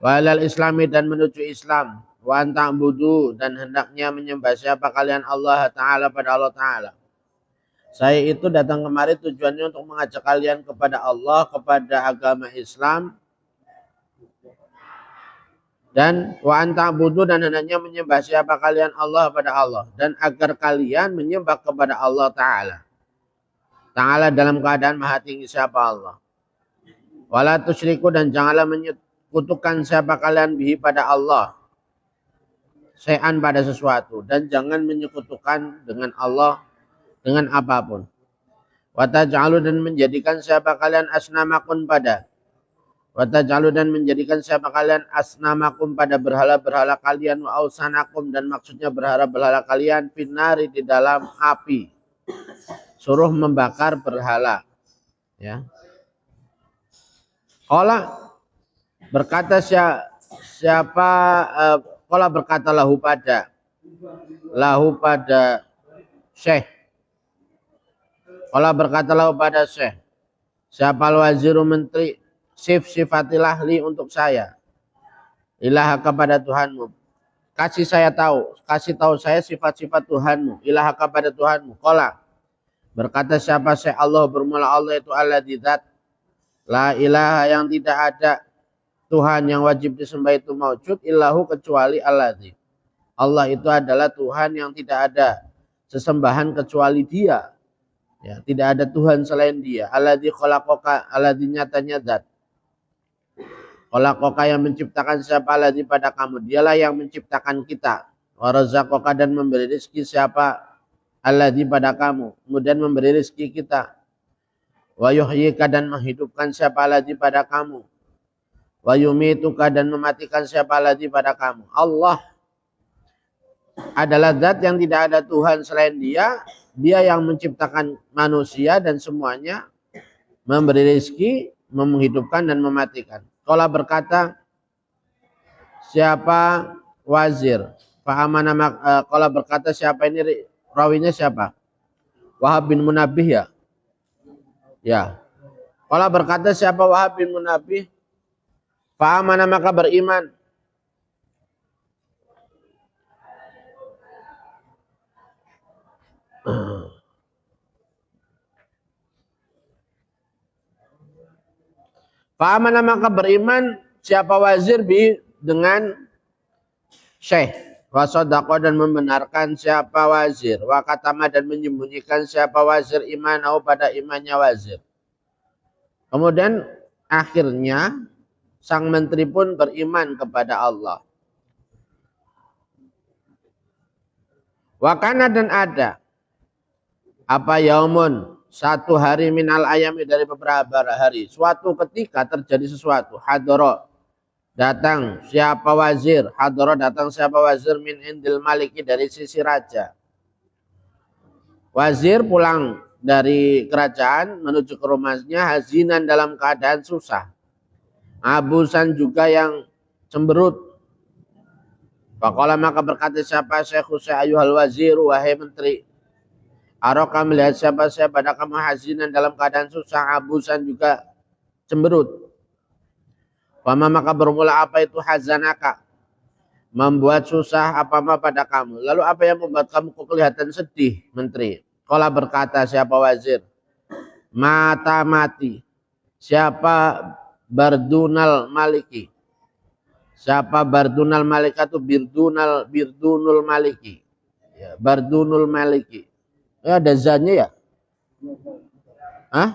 Wa ilal islami dan menuju Islam. Wa anta'budu dan hendaknya menyembah siapa kalian Allah Ta'ala pada Allah Ta'ala. Saya itu datang kemari tujuannya untuk mengajak kalian kepada Allah, kepada agama Islam. Dan wa anta'budu dan hendaknya menyembah siapa kalian Allah pada Allah. Dan agar kalian menyembah kepada Allah Ta'ala. Ta'ala dalam keadaan maha tinggi siapa Allah. Wala tusyriku dan janganlah menyekutukan siapa kalian bihi pada Allah. Syai'an pada sesuatu dan jangan menyekutukan dengan Allah dengan apapun. Wa taj'alu dan menjadikan siapa kalian asnamakum pada. Wa taj'alu dan menjadikan siapa kalian asnamakum pada berhala-berhala kalian wa ausanakum dan maksudnya berhala-berhala kalian finnari di dalam api. Suruh membakar berhala. Ya. Qala berkata siapa Qala berkata lahu pada Syekh. Qala berkata lahu pada Syekh. Siapa waziru menteri sifatilah li untuk saya. Ilaha kepada Tuhanmu. Kasih tahu saya sifat-sifat Tuhanmu. Ilaha kepada Tuhanmu. Qala berkata siapa Syekh Allah bermula Allah itu alladzi dzat la ilaha yang tidak ada Tuhan yang wajib disembah itu maujud illahu kecuali alladzi. Allah itu adalah Tuhan yang tidak ada sesembahan kecuali Dia. Ya, tidak ada Tuhan selain Dia. Alladzi khalaqaka, alladzi nyatanya zat. Khalaqaka yang menciptakan siapa alladzi pada kamu. Dialah yang menciptakan kita. Wa razaqaka dan memberi rezeki siapa alladzi pada kamu. Kemudian memberi rezeki kita. Wa yuhyika dan menghidupkan siapa alladzi pada kamu. Wa yumituka dan mematikan siapa lagi pada kamu. Allah adalah zat yang tidak ada Tuhan selain Dia. Dia yang menciptakan manusia dan semuanya. Memberi rezeki, menghidupkan dan mematikan. Qala berkata siapa wazir. Qala berkata siapa ini rawinya siapa? Wahab bin Munabbih ya. Ya. Qala berkata siapa Wahab bin Munabbih? Fa'amana maka beriman. Fa'amana maka beriman siapa wazir dengan syekh. Wa sadaqa dan membenarkan siapa wazir. Wa katama dan menyembunyikan siapa wazir imanau pada imannya wazir. Kemudian akhirnya sang menteri pun beriman kepada Allah. Wa kana dan ada apa yaumun satu hari minal ayami dari beberapa hari. Suatu ketika terjadi sesuatu. Hadoro datang siapa wazir. Hadoro datang siapa wazir min indil maliki dari sisi raja. Wazir pulang dari kerajaan menuju ke rumahnya hazinan dalam keadaan susah. Abusan juga yang cemberut. Faqala maka berkata siapa Syekh ayuhal wazir wahai menteri. Aroka melihat siapa pada kamu hazinan dalam keadaan susah, abusan juga cemberut. Fama maka bermula apa itu hazanaka? Membuat susah apa-apa pada kamu. Lalu apa yang membuat kamu kelihatan sedih, menteri? Kala berkata siapa wazir? Mata mati. Siapa Bardunal Maliki? Siapa Bardunal Malika itu Birdunul Maliki. Ya, Bardunul Maliki. Ya, ada zannya ya? Hah?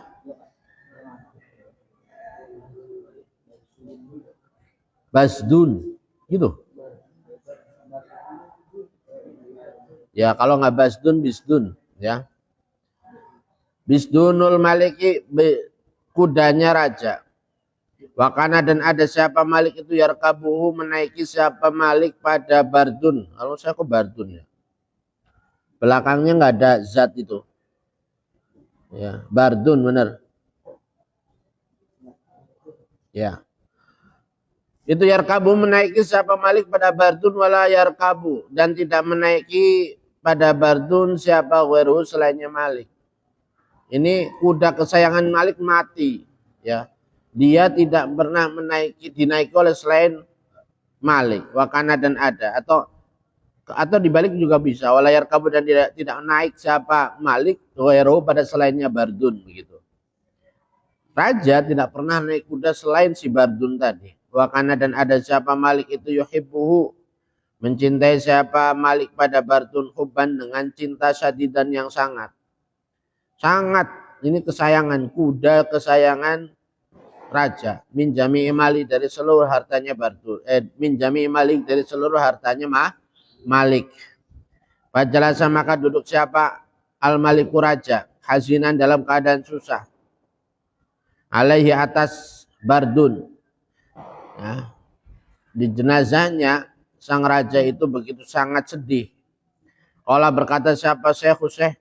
Basdun. Gitu. Ya, kalau nggak Basdun, Bisdun. Ya. Bisdunul Maliki, kudanya raja. Wakana dan ada siapa Malik itu yarkabuhu menaiki siapa Malik pada Bardun. Kalau saya kok Bardun ya. Belakangnya nggak ada zat itu. Ya, Bardun benar. Ya. Itu yarkabu menaiki siapa Malik pada Bardun wala yarkabu dan tidak menaiki pada Bardun siapa Weru selainnya Malik. Ini kuda kesayangan Malik mati, ya. Dia tidak pernah dinaiki oleh selain Malik. Wakana dan ada atau dibalik juga bisa. Walayar kabu dan tidak naik siapa Malik Weru pada selainnya Bardun begitu. Raja tidak pernah naik kuda selain si Bardun tadi. Wakana dan ada siapa Malik itu yuhibbuhu mencintai siapa Malik pada Bardun hubban dengan cinta syadidan yang sangat. Sangat ini kesayangan kuda kesayangan raja min jami'i mali dari seluruh hartanya Bardun min jami'i malik dari seluruh hartanya Malik. Fajalasa maka duduk siapa al-maliku raja hazinan dalam keadaan susah alaihi atas Bardun. Ya. Di jenazahnya sang raja itu begitu sangat sedih. Qala berkata siapa Syekh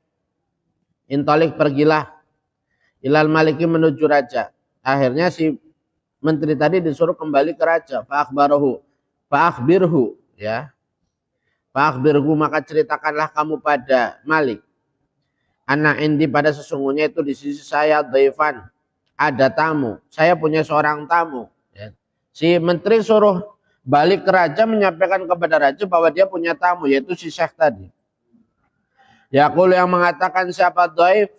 intalik pergilah ilal maliki menuju raja. Akhirnya si menteri tadi disuruh kembali ke raja. Fa'akhbirhu ya. Fa'akhbirhu maka ceritakanlah kamu pada Malik. Anak indi pada sesungguhnya itu di sisi saya dhaifan. Ada tamu. Saya punya seorang tamu. Ya. Si menteri suruh balik ke raja menyampaikan kepada raja bahwa dia punya tamu yaitu si Syekh tadi. Yaqul yang mengatakan siapa dhaif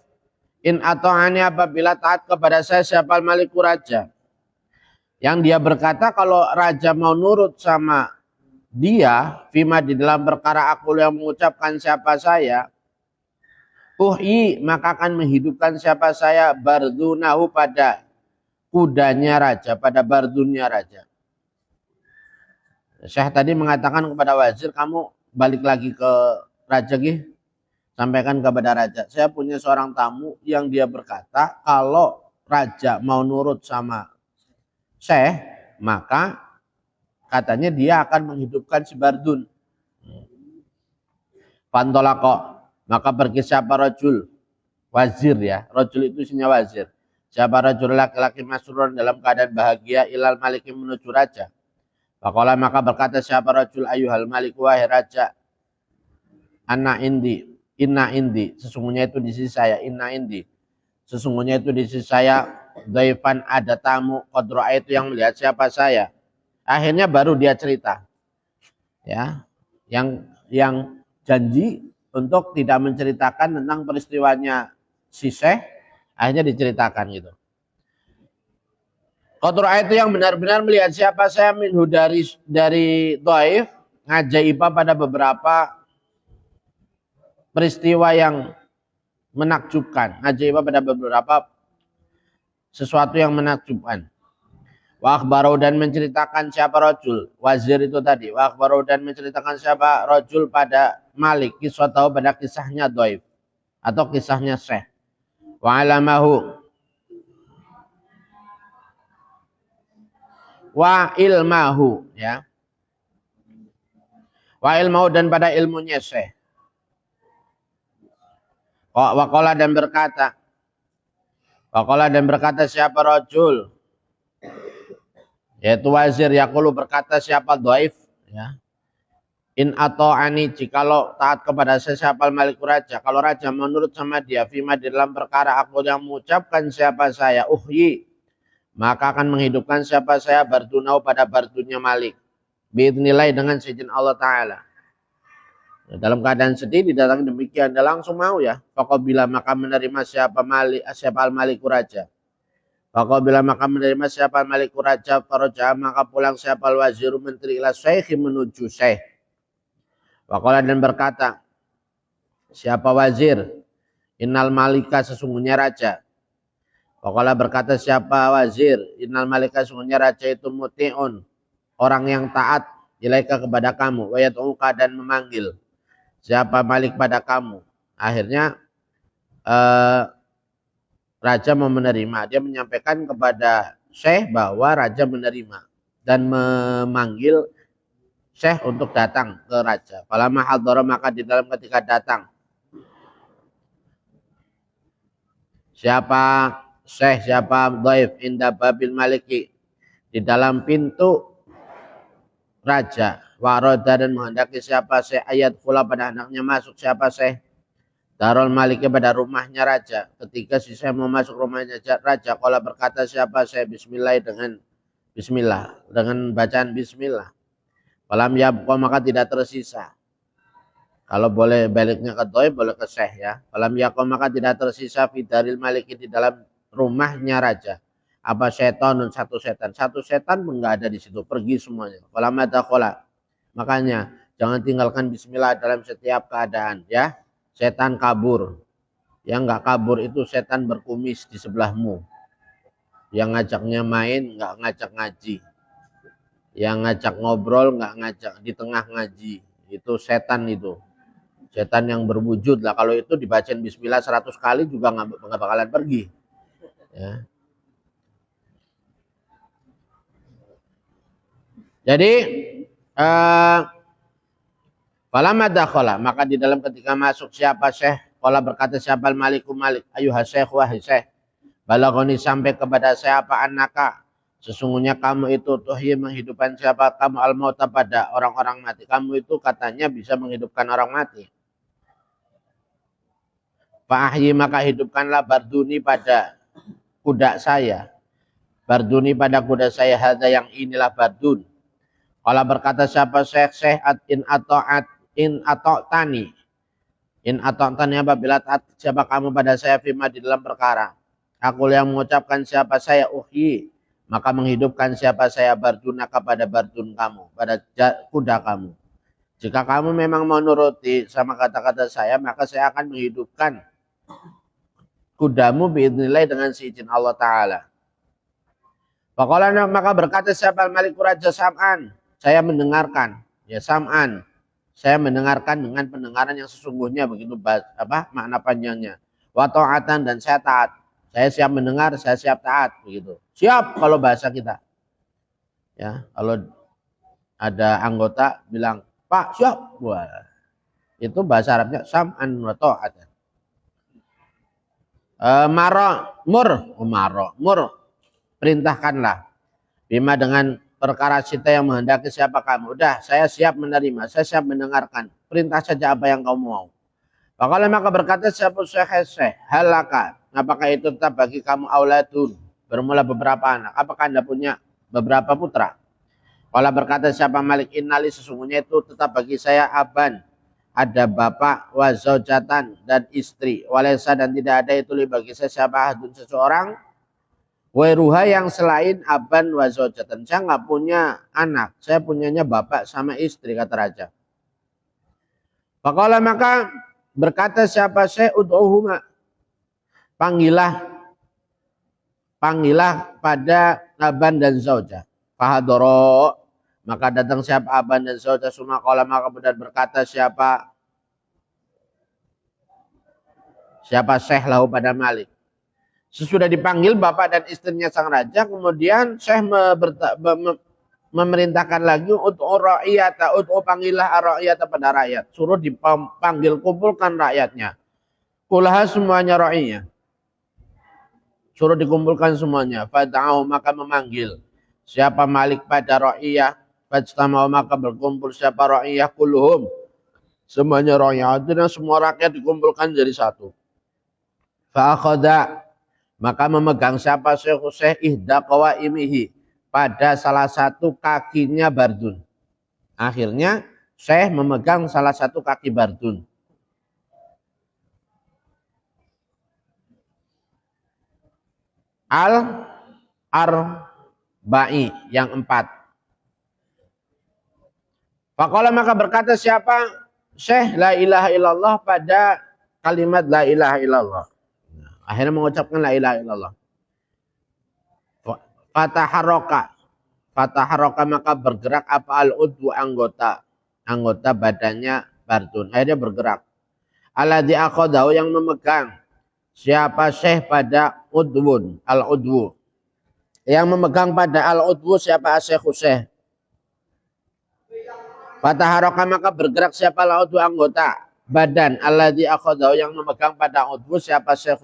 in ato'ani apabila taat kepada saya siapa Maliku raja. Yang dia berkata kalau raja mau nurut sama dia, fima di dalam perkara aku yang mengucapkan siapa saya, maka akan menghidupkan siapa saya bardunahu pada kudanya raja, pada bardunnya raja. Syekh tadi mengatakan kepada wazir, kamu balik lagi ke raja gih. Sampaikan kepada raja, saya punya seorang tamu yang dia berkata kalau raja mau nurut sama Syekh, maka katanya dia akan menghidupkan si Bardun. Fantolako, maka pergi siapa rajul, wazir ya, rajul itu isinya wazir. Siapa rajul laki-laki masrur dalam keadaan bahagia ilal maliki menuju raja. Faqala maka berkata siapa rajul ayuhal malik wahai raja, inna indi, sesungguhnya itu di sisi saya, inna indi, sesungguhnya itu di sisi saya, dhaifan ada tamu, qadra itu yang melihat siapa saya. Akhirnya baru dia cerita, ya, yang janji untuk tidak menceritakan tentang peristiwanya si Syekh, akhirnya diceritakan gitu. Qatura itu yang benar-benar melihat siapa saya minhu dari dhaif, ngajaiba pada beberapa peristiwa yang menakjubkan, ngajaiba pada beberapa sesuatu yang menakjubkan. Wa akhbaru dan menceritakan siapa rajul, wazir itu tadi. Wa akhbaru dan menceritakan siapa rajul pada Malik, kisah tahu pada kisahnya dhaif atau kisahnya syekh. Wa alamahu wa ilmahu, ya. Wa ilmahu dan pada ilmunya syekh. Wa qala dan berkata. Wa qala dan berkata siapa rajul, yaitu wazir, yaqulu berkata siapa dhaif, ya. In ata'ani, jikalau taat kepada saya siapa Malik raja, kalau raja menurut sama dia fima di dalam perkara aku yang mengucapkan siapa saya uhyi, maka akan menghidupkan siapa saya bardunau pada bardunya Malik biidznillah dengan seizin Allah Ta'ala. Nah, dalam keadaan sedih didatangi demikian, dia langsung mau, ya. Faqabila maka menerima siapa al-Malik raja. Faqabila maka menerima siapa al-Malik raja, faraja maka pulang siapa al-waziru menteri ila syekhi menuju syekh. Waqala dan berkata siapa wazir, innal malika sesungguhnya raja. Waqala berkata siapa wazir, innal malika sesungguhnya raja itu muti'un, orang yang taat, ilaika kepada kamu, wa yad'uka dan memanggil siapa Malik pada kamu. Akhirnya raja mau menerima, dia menyampaikan kepada syekh bahwa raja menerima dan memanggil syekh untuk datang ke raja. Falamma hadhara maka di dalam ketika datang siapa syekh, siapa dhaif inda babil maliki di dalam pintu raja, waroda dan menghendaki siapa syekh ayat kula pada anaknya masuk siapa syekh darul maliki pada rumahnya raja. Ketika si syekh mau masuk rumahnya raja, kala berkata siapa syekh bismillah dengan bismillah, dengan bacaan bismillah. Falam yabqa maka tidak tersisa. Kalau boleh baliknya ke dhaif boleh ke syekh, ya. Falam yabqa maka tidak tersisa fidaril maliki di dalam rumahnya raja. Apa setan dan satu setan. Satu setan pun enggak ada di situ, pergi semuanya. Falam adakhala. Makanya jangan tinggalkan bismillah dalam setiap keadaan, ya. Setan kabur. Yang enggak kabur itu setan berkumis di sebelahmu. Yang ngajaknya main enggak ngajak ngaji. Yang ngajak ngobrol nggak ngajak di tengah ngaji, itu setan itu. Setan yang berwujud lah. Kalau itu dibacain bismillah 100 kali juga nggak bakalan pergi, ya. Jadi falamma dakhala maka di dalam ketika masuk siapa syekh, qala berkata siapa Maliku Malik, ayuha syekh wahai syekh, balagoni sampai kepada saya apa anaka sesungguhnya kamu itu tuhyi menghidupkan siapa kamu al-mauta pada orang-orang mati. Kamu itu katanya bisa menghidupkan orang mati. Fa'ahyi maka hidupkanlah barduni pada kuda saya. Barduni pada kuda saya, hadza yang inilah bardun. Kalau berkata siapa syekh in ata'tani. In ata'tani apabila taat siapa kamu pada saya fima di dalam perkara. Aku yang mengucapkan siapa saya uhyi. Maka menghidupkan siapa saya bardunaka pada bardun kamu, pada kuda kamu. Jika kamu memang mau nuruti sama kata-kata saya, maka saya akan menghidupkan kudamu biidznillah dengan seizin Allah Ta'ala. Faqala maka berkata siapa Malik raja sam'an, saya mendengarkan, ya sam'an, saya mendengarkan dengan pendengaran yang sesungguhnya, begitu makna panjangnya. Wa ta'atan dan saya taat. Saya siap mendengar, saya siap taat, begitu. Siap kalau bahasa kita. Ya, kalau ada anggota bilang, "Pak, siap." Wah. Itu bahasa Arabnya sam'an wa ta'atan. Mur, perintahkanlah. Bima dengan perkara sita yang menghendaki siapa kamu. Udah, saya siap menerima, saya siap mendengarkan. Perintah saja apa yang kamu mau. Maka berkata siapa syekh, halaka, apakah itu tetap bagi kamu auladun, bermula beberapa anak, apakah Anda punya beberapa putra? Kalau berkata siapa Malik, innali sesungguhnya itu tetap bagi saya aban, ada bapak, wa zaujatan dan istri, walaysa dan tidak ada itu bagi saya siapa ahadun seseorang, Wairuha yang selain aban wa zaujatan. Saya nggak punya anak, saya punyanya bapak sama istri, kata raja. Faqala maka berkata siapa Syekh, ud'uhuma, panggillah pada aban dan zauja. Fahadoro, maka datang siapa aban dan zauja. Sumaqala maka benar berkata siapa Syekh lahu pada Malik. Sesudah dipanggil bapak dan istrinya sang raja, kemudian Syekh memerintahkan lagi panggillah ar-ra'iyata pada rakyat. Suruh dipanggil, kumpulkan rakyatnya. Kulaha semuanya ra'inya. Suruh dikumpulkan semuanya. Fada'ahu maka memanggil. Siapa Malik pada ra'iyah. Fajtama'u maka berkumpul siapa ra'iyah kulluhum. Semuanya ra'iyah. Dan semua rakyat dikumpulkan jadi satu. Fa'akhoda maka memegang siapa Syekh ihda qawaimihi. Pada salah satu kakinya Bardun. Akhirnya Syekh memegang salah satu kaki Bardun. Al-Arba'i yang 4. Faqala maka berkata siapa Syekh la ilaha illallah pada kalimat la ilaha illallah. Akhirnya mengucapkan la ilaha illallah. Fataharroka maka bergerak apa al-udwu anggota badannya Bardun. Akhirnya bergerak. Alladzi akhadahu yang memegang siapa Syekh pada udwun al-udwu. Yang memegang pada al-udwu siapa Syekh. Fataharroka maka bergerak siapa al-udwu anggota badan. Alladzi akhadahu yang memegang pada udwu siapa Syekh.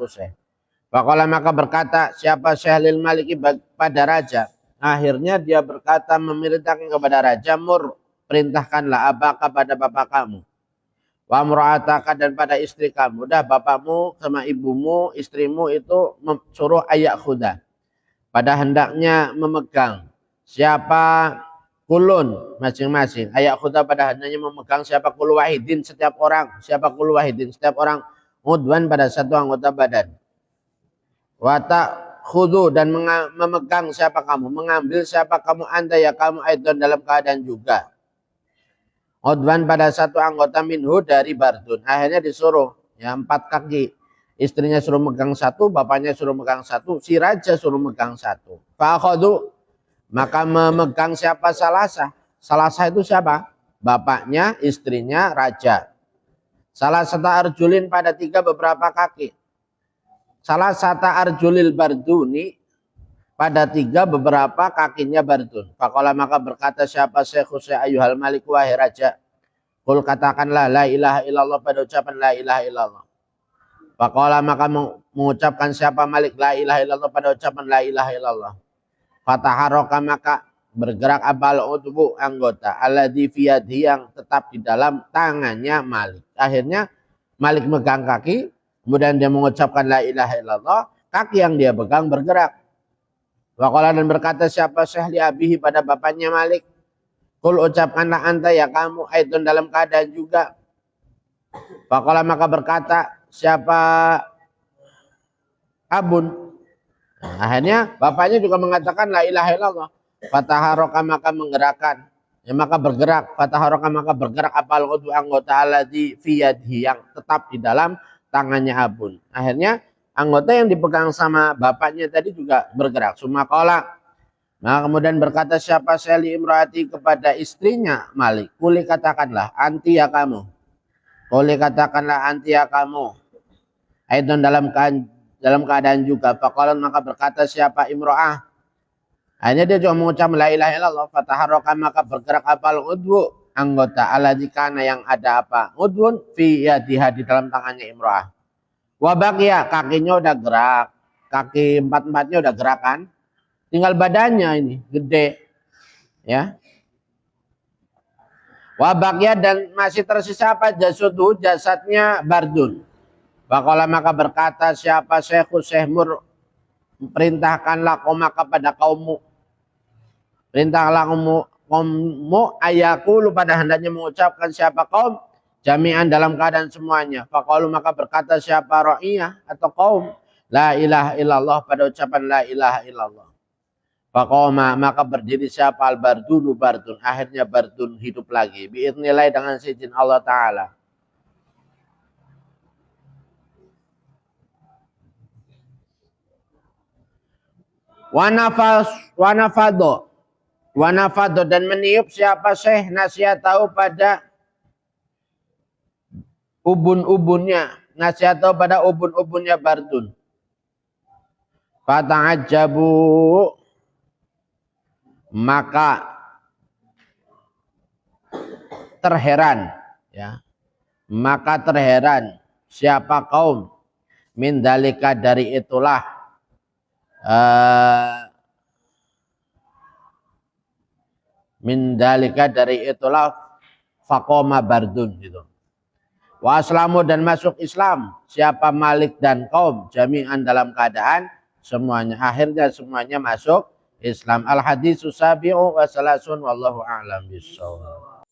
Faqala maka berkata siapa Syekh lil Maliki pada raja. Akhirnya dia berkata memerintahkan kepada raja, mur perintahkanlah abaka pada bapak kamu. Wa mura'ataka dan pada istri kamu. Dah bapakmu sama ibumu, istrimu itu suruh ayak khuda. Pada hendaknya memegang siapa kulun masing-masing. Ayak khuda pada hendaknya memegang siapa kul wahidin setiap orang. Siapa kul wahidin setiap orang. Udwan pada satu anggota badan. Wata khudu dan memegang siapa kamu, mengambil siapa kamu anda ya kamu aidon dalam keadaan juga. Udwan pada satu anggota minhu dari Bardun. Akhirnya disuruh ya 4 kaki. Istrinya suruh megang satu, bapaknya suruh megang satu, si raja suruh megang satu. Fa'akhudu maka memegang siapa Salasah. Salasah itu siapa? Bapaknya, istrinya, raja. Salah satu arjulin pada 3 beberapa kaki. Salah satu arjulil Barduni pada 3 beberapa kakinya Bardun. Faqala maka berkata siapa Syekh ayyuhal Malik wahai raja. Qul katakanlah la ilaha illallah pada ucapan la ilaha illallah. Faqala maka mengucapkan siapa Malik la ilaha illallah pada ucapan la ilaha illallah. Fataharaka maka bergerak abal udbu anggota alladzi fi yadihi yang tetap di dalam tangannya Malik. Akhirnya Malik megang kaki. Kemudian dia mengucapkan la ilaha illallah, kaki yang dia pegang bergerak. Waqala dan berkata siapa Syekh li abihi pada bapaknya Malik. Kul ucapkanlah anta ya kamu aidun dalam keadaan juga. Waqala maka berkata siapa Abun. Nah, akhirnya bapaknya juga mengatakan la ilaha illallah. Fataharaka maka menggerakkan. Ya, maka bergerak. Fataharaka maka bergerak apal udhu anggota alladzi fi yadihi yang tetap di dalam tangannya Abun. Akhirnya anggota yang dipegang sama bapaknya tadi juga bergerak. Sumaqala. Nah kemudian berkata siapa Syekh imraati kepada istrinya Malik. Kuli katakanlah anti ya kamu. Kuli katakanlah anti ya kamu. Aidon dalam keadaan juga. Faqalan maka berkata siapa imra'ah. Akhirnya dia juga mengucap la ilaha illallah. Fataharaka maka bergerak apal udhu. Anggota aladzikana yang ada apa? Udhun fi yadiha di dalam tangannya imra'ah. Wabakia kakinya udah gerak. Kaki 4-4-nya udah gerak kan. Tinggal badannya ini gede. Ya. Wabakia dan masih tersisa apa? Jasadnya Bardun. Faqala maka berkata siapa Syekh Mur perintahkanlah maka pada kaummu. Perintahlah kaummu ayakulu pada hendaknya mengucapkan siapa kaum jami'an dalam keadaan semuanya. Faqalu maka berkata siapa ra'iyah atau kaum la ilaha illallah, pada ucapan la ilaha illallah. Faqoma, maka berdiri siapa al-bardunu bardun, akhirnya bardun hidup lagi. Biidznillah, dengan seizin Allah Ta'ala. Wanafado dan meniup siapa syekh nasihat tahu pada ubun-ubunnya, nasihat tahu pada ubun-ubunnya bardun. Fata'ajabu, maka terheran, ya, maka terheran siapa kaum min dalika, dari itulah min dalika, dari itulah faqoma bardun gitu. Wa aslamu, dan masuk Islam siapa Malik dan kaum jami'an, dalam keadaan semuanya, akhirnya semuanya masuk Islam. Al hadisus sabi'u wa salasun wallahu a'lam bishawab.